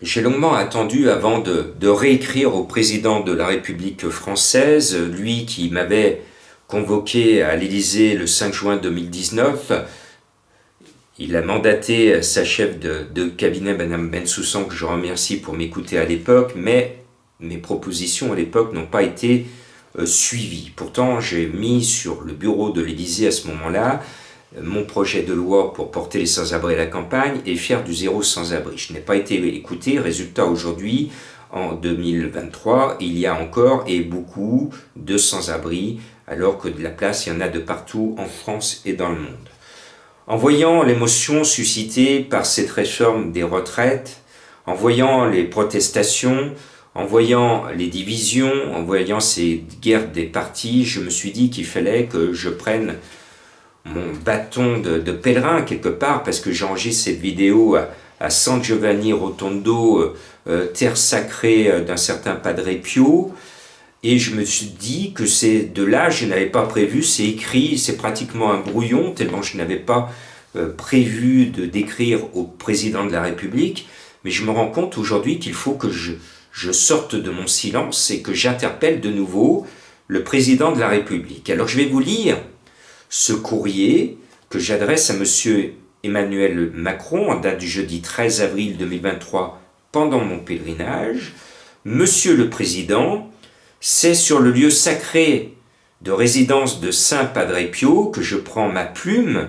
J'ai longuement attendu avant de réécrire au président de la République française, lui qui m'avait convoqué à l'Élysée le 5 juin 2019. Il a mandaté sa chef de cabinet, Madame Bensoussan, que je remercie pour m'écouter à l'époque, mais mes propositions à l'époque n'ont pas été suivies. Pourtant, j'ai mis sur le bureau de l'Élysée à ce moment-là mon projet de loi pour porter les sans-abri à la campagne et faire du zéro sans-abri. Je n'ai pas été écouté. Résultat, aujourd'hui, en 2023, il y a encore et beaucoup de sans-abri, alors que de la place, il y en a de partout en France et dans le monde. En voyant l'émotion suscitée par cette réforme des retraites, en voyant les protestations, en voyant les divisions, en voyant ces guerres des partis, je me suis dit qu'il fallait que je prenne mon bâton de pèlerin quelque part, parce que j'enregistre cette vidéo à San Giovanni Rotondo, terre sacrée d'un certain Padre Pio, et je me suis dit que c'est de là, je n'avais pas prévu, c'est écrit, c'est pratiquement un brouillon, tellement je n'avais pas prévu d'écrire au président de la République, mais je me rends compte aujourd'hui qu'il faut que je sorte de mon silence et que j'interpelle de nouveau le président de la République. Alors je vais vous lire ce courrier que j'adresse à M. Emmanuel Macron en date du jeudi 13 avril 2023 pendant mon pèlerinage. Monsieur le Président, c'est sur le lieu sacré de résidence de Saint Padre Pio que je prends ma plume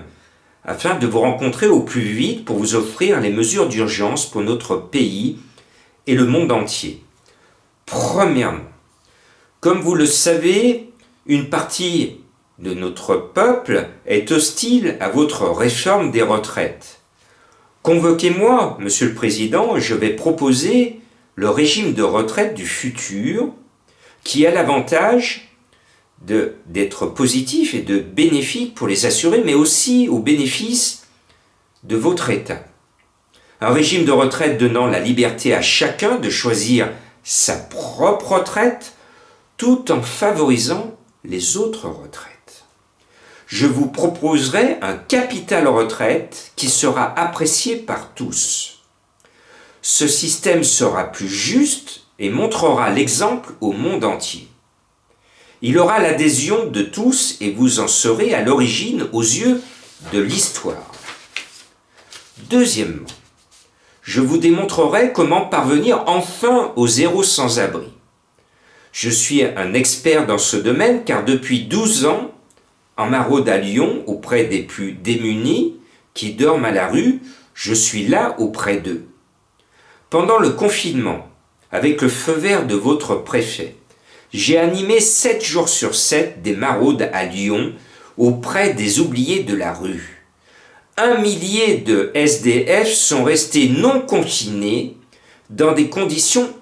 afin de vous rencontrer au plus vite pour vous offrir les mesures d'urgence pour notre pays et le monde entier. Premièrement, comme vous le savez, une partie de notre peuple est hostile à votre réforme des retraites. Convoquez-moi, Monsieur le Président, et je vais proposer le régime de retraite du futur qui a l'avantage d'être positif et de bénéfique pour les assurés, mais aussi au bénéfice de votre État. Un régime de retraite donnant la liberté à chacun de choisir sa propre retraite tout en favorisant les autres retraites. Je vous proposerai un capital retraite qui sera apprécié par tous. Ce système sera plus juste et montrera l'exemple au monde entier. Il aura l'adhésion de tous et vous en serez à l'origine aux yeux de l'histoire. Deuxièmement, je vous démontrerai comment parvenir enfin au zéro sans-abri. Je suis un expert dans ce domaine car depuis 12 ans, en maraude à Lyon, auprès des plus démunis qui dorment à la rue, je suis là auprès d'eux. Pendant le confinement, avec le feu vert de votre préfet, j'ai animé 7 jours sur 7 des maraudes à Lyon auprès des oubliés de la rue. 1 millier de SDF sont restés non confinés dans des conditions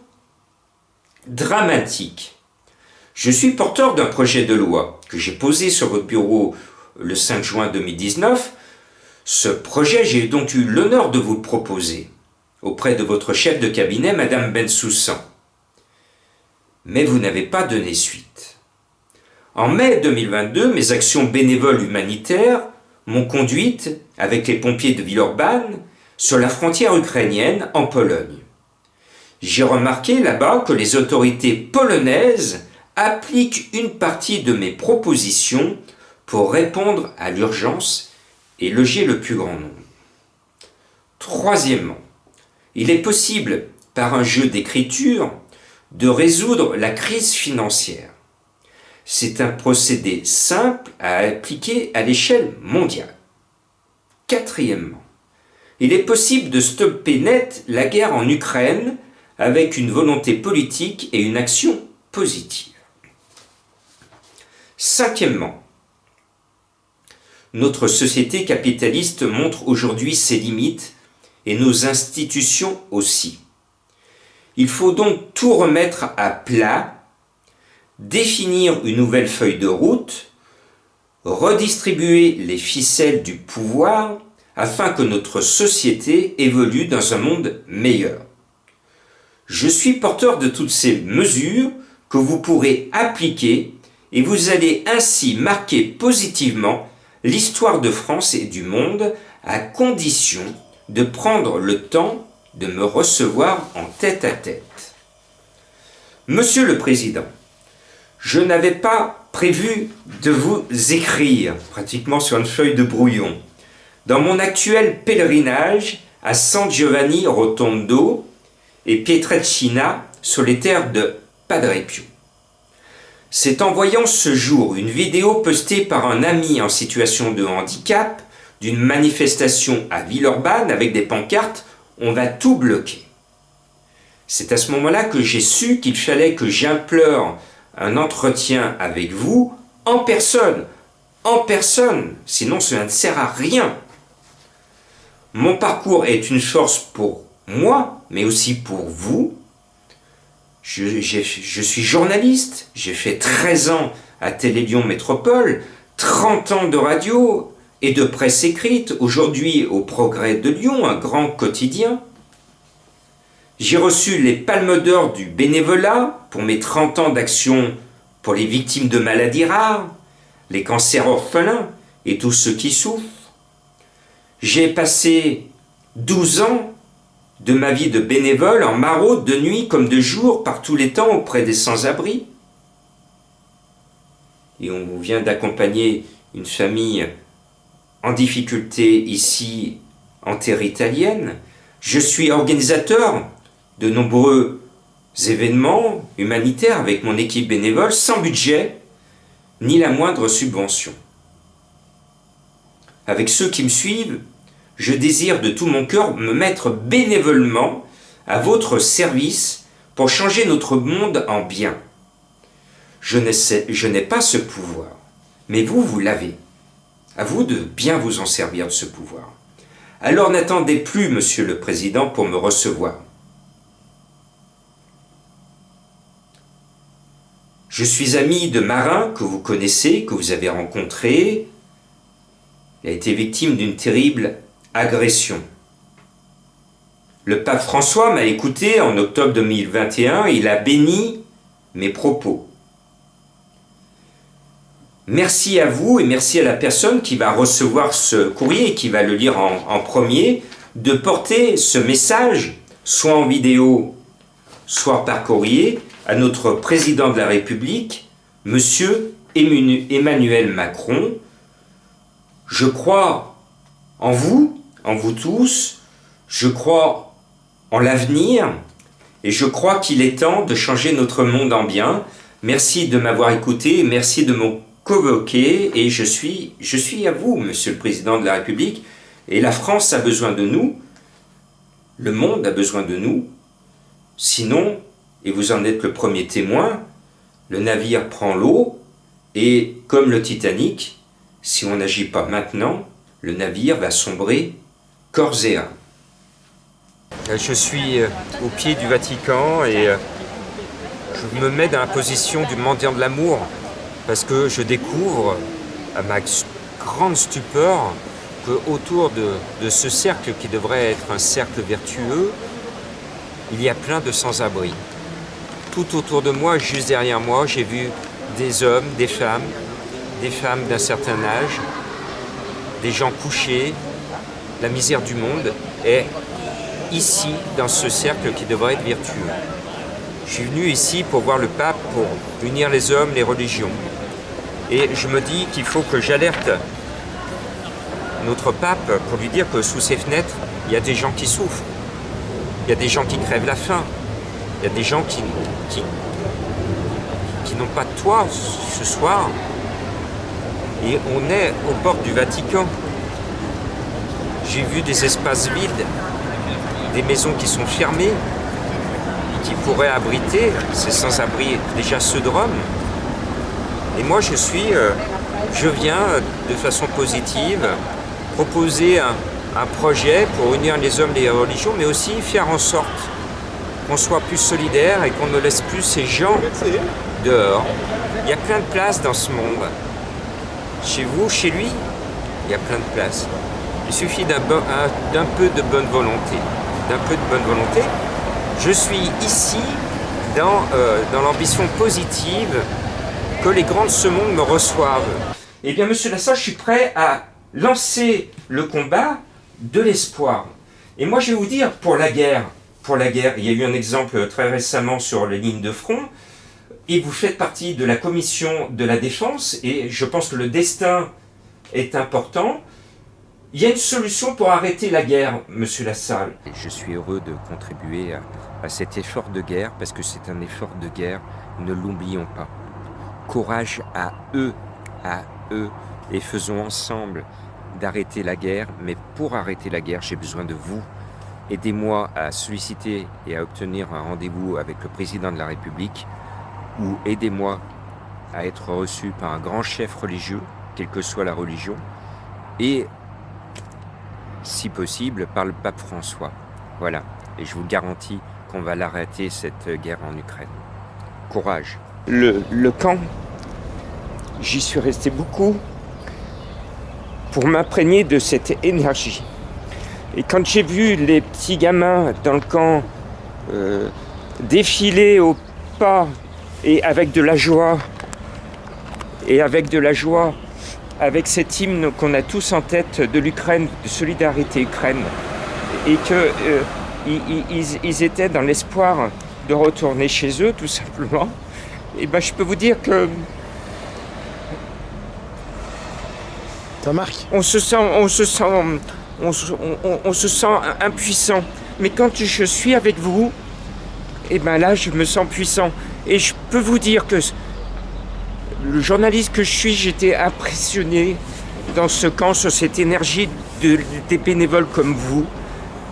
dramatiques. Je suis porteur d'un projet de loi que j'ai posé sur votre bureau le 5 juin 2019. Ce projet, j'ai donc eu l'honneur de vous le proposer auprès de votre chef de cabinet, Madame Bensoussan. Mais vous n'avez pas donné suite. En mai 2022, mes actions bénévoles humanitaires m'ont conduite, avec les pompiers de Villeurbanne, sur la frontière ukrainienne en Pologne. J'ai remarqué là-bas que les autorités polonaises appliquent une partie de mes propositions pour répondre à l'urgence et loger le plus grand nombre. Troisièmement, il est possible, par un jeu d'écriture, de résoudre la crise financière. C'est un procédé simple à appliquer à l'échelle mondiale. Quatrièmement, il est possible de stopper net la guerre en Ukraine avec une volonté politique et une action positive. Cinquièmement, notre société capitaliste montre aujourd'hui ses limites et nos institutions aussi. Il faut donc tout remettre à plat, définir une nouvelle feuille de route, redistribuer les ficelles du pouvoir afin que notre société évolue dans un monde meilleur. Je suis porteur de toutes ces mesures que vous pourrez appliquer et vous allez ainsi marquer positivement l'histoire de France et du monde à condition de prendre le temps de me recevoir en tête-à-tête. Monsieur le Président, je n'avais pas prévu de vous écrire, pratiquement sur une feuille de brouillon, dans mon actuel pèlerinage à San Giovanni Rotondo et Pietrelcina sur les terres de Padre Pio. C'est en voyant ce jour une vidéo postée par un ami en situation de handicap d'une manifestation à Villeurbanne avec des pancartes « On va tout bloquer ». C'est à ce moment-là que j'ai su qu'il fallait que j'implore un entretien avec vous en personne, sinon cela ne sert à rien. Mon parcours est une force pour moi, mais aussi pour vous. Je suis journaliste, j'ai fait 13 ans à Télé Lyon Métropole, 30 ans de radio et de presse écrite, aujourd'hui au Progrès de Lyon, un grand quotidien. J'ai reçu les palmes d'or du bénévolat pour mes 30 ans d'action pour les victimes de maladies rares, les cancers orphelins et tous ceux qui souffrent. J'ai passé 12 ans de ma vie de bénévole en maraude de nuit comme de jour par tous les temps auprès des sans-abri. Et on vient d'accompagner une famille en difficulté ici en terre italienne. Je suis organisateur de nombreux événements humanitaires avec mon équipe bénévole sans budget ni la moindre subvention. Avec ceux qui me suivent, je désire de tout mon cœur me mettre bénévolement à votre service pour changer notre monde en bien. Je n'ai pas ce pouvoir, mais vous l'avez. À vous de bien vous en servir de ce pouvoir. Alors n'attendez plus, Monsieur le Président, pour me recevoir. Je suis ami de Marin, que vous connaissez, que vous avez rencontré. Il a été victime d'une terrible agression. Le pape François m'a écouté en octobre 2021 et il a béni mes propos. Merci à vous et merci à la personne qui va recevoir ce courrier et qui va le lire en premier, de porter ce message, soit en vidéo, soit par courrier, à notre président de la République, Monsieur Emmanuel Macron. Je crois en vous tous, je crois en l'avenir et je crois qu'il est temps de changer notre monde en bien. Merci de m'avoir écouté, merci de me convoquer et je suis à vous, Monsieur le Président de la République, et la France a besoin de nous, le monde a besoin de nous, sinon, et vous en êtes le premier témoin, le navire prend l'eau et comme le Titanic, si on n'agit pas maintenant, le navire va sombrer corps et âme. Je suis au pied du Vatican et je me mets dans la position du mendiant de l'amour parce que je découvre, à ma grande stupeur, qu'autour de ce cercle qui devrait être un cercle vertueux, il y a plein de sans-abri. Tout autour de moi, juste derrière moi, j'ai vu des hommes, des femmes d'un certain âge, des gens couchés. La misère du monde est ici, dans ce cercle qui devrait être vertueux. Je suis venu ici pour voir le pape, pour unir les hommes, les religions. Et je me dis qu'il faut que j'alerte notre pape pour lui dire que sous ses fenêtres, il y a des gens qui souffrent. Il y a des gens qui crèvent la faim. Il y a des gens qui n'ont pas de toit ce soir. Et on est aux portes du Vatican. J'ai vu des espaces vides, des maisons qui sont fermées, qui pourraient abriter ces sans-abri, déjà ceux de Rome. Et moi je viens de façon positive proposer un projet pour unir les hommes et les religions, mais aussi faire en sorte qu'on soit plus solidaires et qu'on ne laisse plus ces gens dehors. Il y a plein de places dans ce monde. Chez vous, chez lui, il y a plein de places. Il suffit d'un peu de bonne volonté. Je suis ici dans l'ambition positive que les grands de ce monde me reçoivent. Eh bien, Monsieur Lassalle, je suis prêt à lancer le combat de l'espoir. Et moi, je vais vous dire, pour la guerre, il y a eu un exemple très récemment sur les lignes de front, et vous faites partie de la commission de la défense, et je pense que le destin est important. Il y a une solution pour arrêter la guerre, monsieur Lassalle. Je suis heureux de contribuer à cet effort de guerre, parce que c'est un effort de guerre, ne l'oublions pas. Courage à eux, et faisons ensemble d'arrêter la guerre. Mais pour arrêter la guerre, j'ai besoin de vous. Aidez-moi à solliciter et à obtenir un rendez-vous avec le président de la République, ou aidez-moi à être reçu par un grand chef religieux, quelle que soit la religion, et, si possible, par le pape François. Voilà, et je vous garantis qu'on va l'arrêter, cette guerre en Ukraine. Courage. Le camp, j'y suis resté beaucoup pour m'imprégner de cette énergie. Et quand j'ai vu les petits gamins dans le camp défiler au pas et avec de la joie, avec cet hymne qu'on a tous en tête de l'Ukraine, de Solidarité Ukraine, et qu'ils étaient dans l'espoir de retourner chez eux, tout simplement, et ben je peux vous dire que ça marque. On se sent impuissant. Mais quand je suis avec vous, et ben là je me sens puissant. Et je peux vous dire que le journaliste que je suis, j'étais impressionné dans ce camp sur cette énergie des bénévoles comme vous,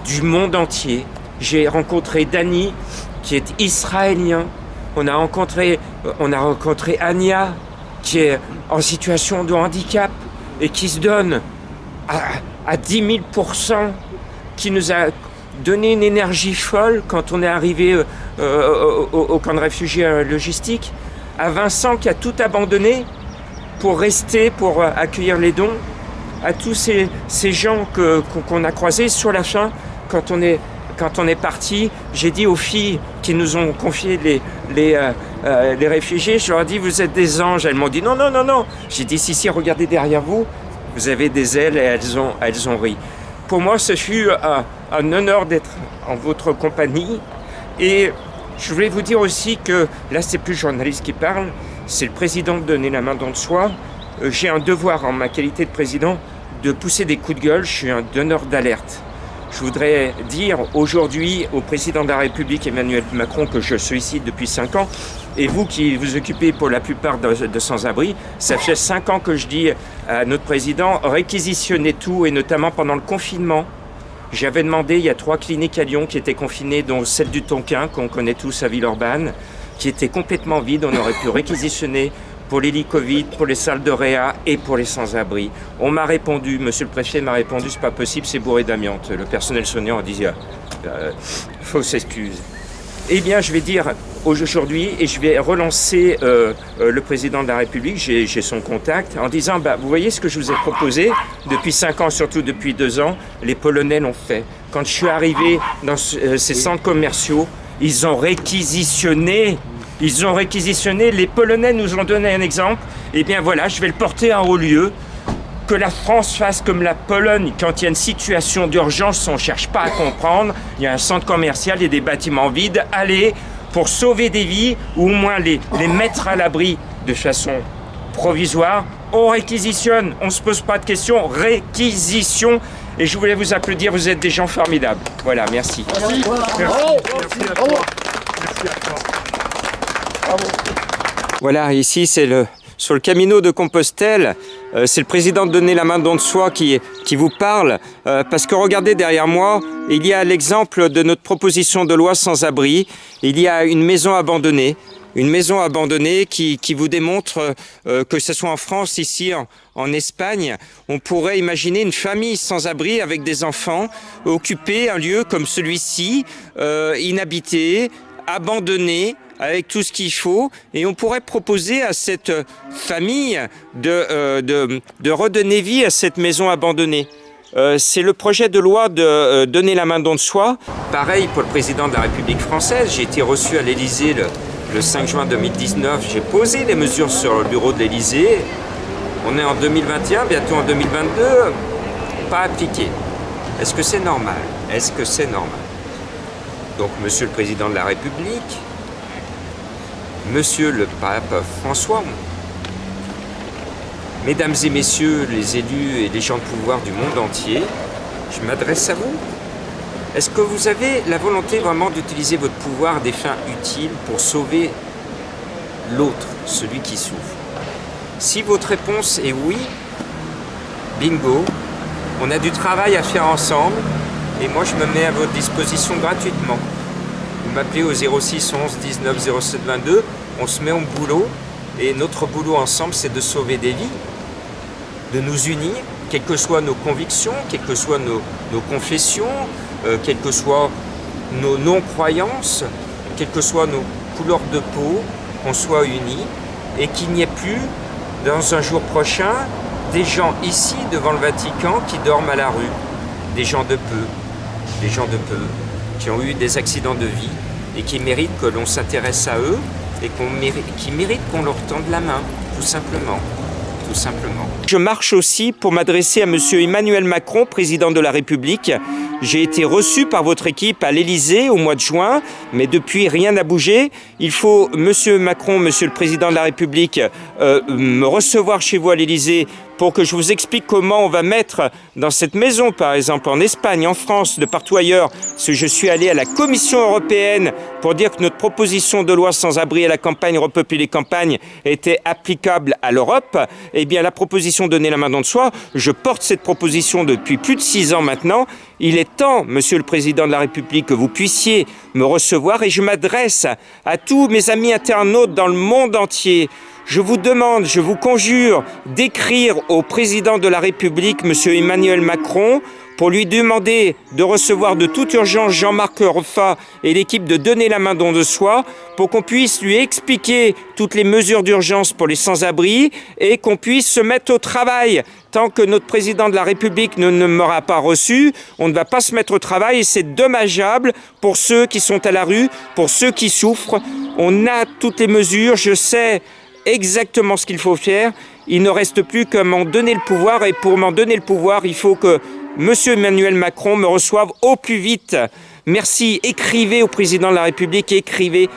du monde entier. J'ai rencontré Dani, qui est israélien. On a rencontré Anya, qui est en situation de handicap et qui se donne à 10 000%, qui nous a donné une énergie folle quand on est arrivé au camp de réfugiés logistique, à Vincent qui a tout abandonné pour rester, pour accueillir les dons, à tous ces gens qu'on a croisés sur la fin, quand on est parti, j'ai dit aux filles qui nous ont confié les réfugiés, je leur ai dit, vous êtes des anges. Elles m'ont dit non. J'ai dit, si, regardez derrière vous, vous avez des ailes, et elles ont ri. Pour moi, ce fut un honneur d'être en votre compagnie. Et je voulais vous dire aussi que, là, c'est plus le journaliste qui parle, c'est le président de donner la main dans le soi. J'ai un devoir, en ma qualité de président, de pousser des coups de gueule. Je suis un donneur d'alerte. Je voudrais dire aujourd'hui au président de la République, Emmanuel Macron, que je sollicite depuis 5 ans, et vous qui vous occupez pour la plupart de sans-abri, ça fait 5 ans que je dis à notre président, réquisitionnez tout, et notamment pendant le confinement. J'avais demandé, il y a 3 cliniques à Lyon qui étaient confinées, dont celle du Tonkin, qu'on connaît tous à Villeurbanne, qui était complètement vide. On aurait pu réquisitionner pour les lits Covid, pour les salles de réa et pour les sans-abri. On m'a répondu, monsieur le préfet m'a répondu, c'est pas possible, c'est bourré d'amiante. Le personnel soignant a dit, fausse excuse. Eh bien, je vais dire aujourd'hui, et je vais relancer le président de la République, j'ai son contact, en disant, vous voyez ce que je vous ai proposé depuis 5 ans, surtout depuis 2 ans, les Polonais l'ont fait. Quand je suis arrivé dans ces centres commerciaux, ils ont réquisitionné, les Polonais nous ont donné un exemple, et bien voilà, je vais le porter en haut lieu. Que la France fasse comme la Pologne, quand il y a une situation d'urgence, on ne cherche pas à comprendre, il y a un centre commercial et des bâtiments vides, allez, pour sauver des vies, ou au moins les mettre à l'abri de façon provisoire, on réquisitionne, on ne se pose pas de questions, réquisition. Et je voulais vous applaudir, vous êtes des gens formidables. Voilà, merci. Merci. Merci à toi. Merci à toi. Bravo. Voilà, ici c'est sur le Camino de Compostelle, c'est le président de Donner la main don de soi qui vous parle, parce que regardez derrière moi, il y a l'exemple de notre proposition de loi sans-abri, il y a une maison abandonnée qui vous démontre que ce soit en France, ici en Espagne, on pourrait imaginer une famille sans-abri avec des enfants, occuper un lieu comme celui-ci, inhabité, abandonné, avec tout ce qu'il faut, et on pourrait proposer à cette famille de redonner vie à cette maison abandonnée. C'est le projet de loi de donner la main don de soi. Pareil pour le président de la République française, j'ai été reçu à l'Élysée le 5 juin 2019, j'ai posé les mesures sur le bureau de l'Élysée. On est en 2021, bientôt en 2022, pas appliqué. Est-ce que c'est normal ? Est-ce que c'est normal? Donc, Monsieur le Président de la République, Monsieur le Pape François, Mesdames et Messieurs les élus et les gens de pouvoir du monde entier, je m'adresse à vous. Est-ce que vous avez la volonté vraiment d'utiliser votre pouvoir à des fins utiles pour sauver l'autre, celui qui souffre? Si votre réponse est oui, bingo, on a du travail à faire ensemble et moi je me mets à votre disposition gratuitement. Vous m'appelez au 06 11 19 07 22, on se met au boulot et notre boulot ensemble c'est de sauver des vies, de nous unir, quelles que soient nos convictions, quelles que soient nos confessions, quelles que soient nos non-croyances, quelles que soient nos couleurs de peau, qu'on soit unis et qu'il n'y ait plus, dans un jour prochain, des gens ici, devant le Vatican, qui dorment à la rue. Des gens de peu, qui ont eu des accidents de vie et qui méritent que l'on s'intéresse à eux et qui méritent qu'on leur tende la main, tout simplement. Je marche aussi pour m'adresser à Monsieur Emmanuel Macron, président de la République. J'ai été reçu par votre équipe à l'Élysée au mois de juin, mais depuis rien n'a bougé. Il faut, Monsieur Macron, Monsieur le président de la République, me recevoir chez vous à l'Élysée pour que je vous explique comment on va mettre dans cette maison, par exemple en Espagne, en France, de partout ailleurs, parce que je suis allé à la Commission européenne pour dire que notre proposition de loi sans-abri à la campagne, repeupler les campagnes, était applicable à l'Europe. Eh bien, la proposition Donner la main dans le soi, je porte cette proposition depuis plus de 6 ans maintenant. Il est temps, Monsieur le Président de la République, que vous puissiez me recevoir et je m'adresse à tous mes amis internautes dans le monde entier. Je vous demande, je vous conjure d'écrire au Président de la République, Monsieur Emmanuel Macron, pour lui demander de recevoir de toute urgence Jean-Marc Roffa et l'équipe de Donner la main don de soi pour qu'on puisse lui expliquer toutes les mesures d'urgence pour les sans-abri et qu'on puisse se mettre au travail. Tant que notre président de la République ne m'aura pas reçu, on ne va pas se mettre au travail et c'est dommageable pour ceux qui sont à la rue, pour ceux qui souffrent. On a toutes les mesures, je sais exactement ce qu'il faut faire. Il ne reste plus qu'à m'en donner le pouvoir et pour m'en donner le pouvoir, il faut que Monsieur Emmanuel Macron me reçoive au plus vite. Merci, écrivez au président de la République, écrivez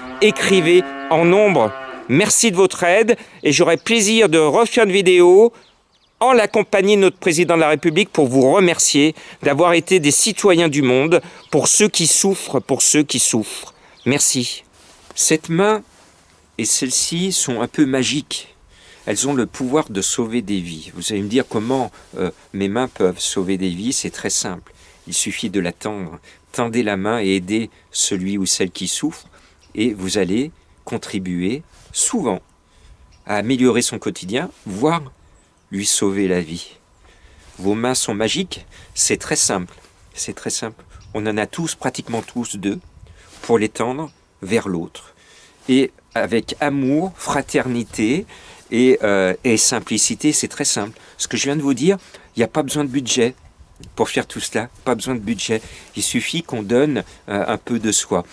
en nombre. Merci de votre aide et j'aurai plaisir de refaire une vidéo en la compagnie de notre président de la République pour vous remercier d'avoir été des citoyens du monde pour ceux qui souffrent, Merci. Cette main et celle-ci sont un peu magiques. Elles ont le pouvoir de sauver des vies. Vous allez me dire comment mes mains peuvent sauver des vies. C'est très simple. Il suffit de la tendre. Tendez la main et aidez celui ou celle qui souffre. Et vous allez contribuer souvent à améliorer son quotidien, voire lui sauver la vie. Vos mains sont magiques. C'est très simple. On en a tous, pratiquement tous, deux, pour les tendre vers l'autre. Et avec amour, fraternité et simplicité, c'est très simple. Ce que je viens de vous dire, il n'y a pas besoin de budget pour faire tout cela, pas besoin de budget. Il suffit qu'on donne un peu de soi.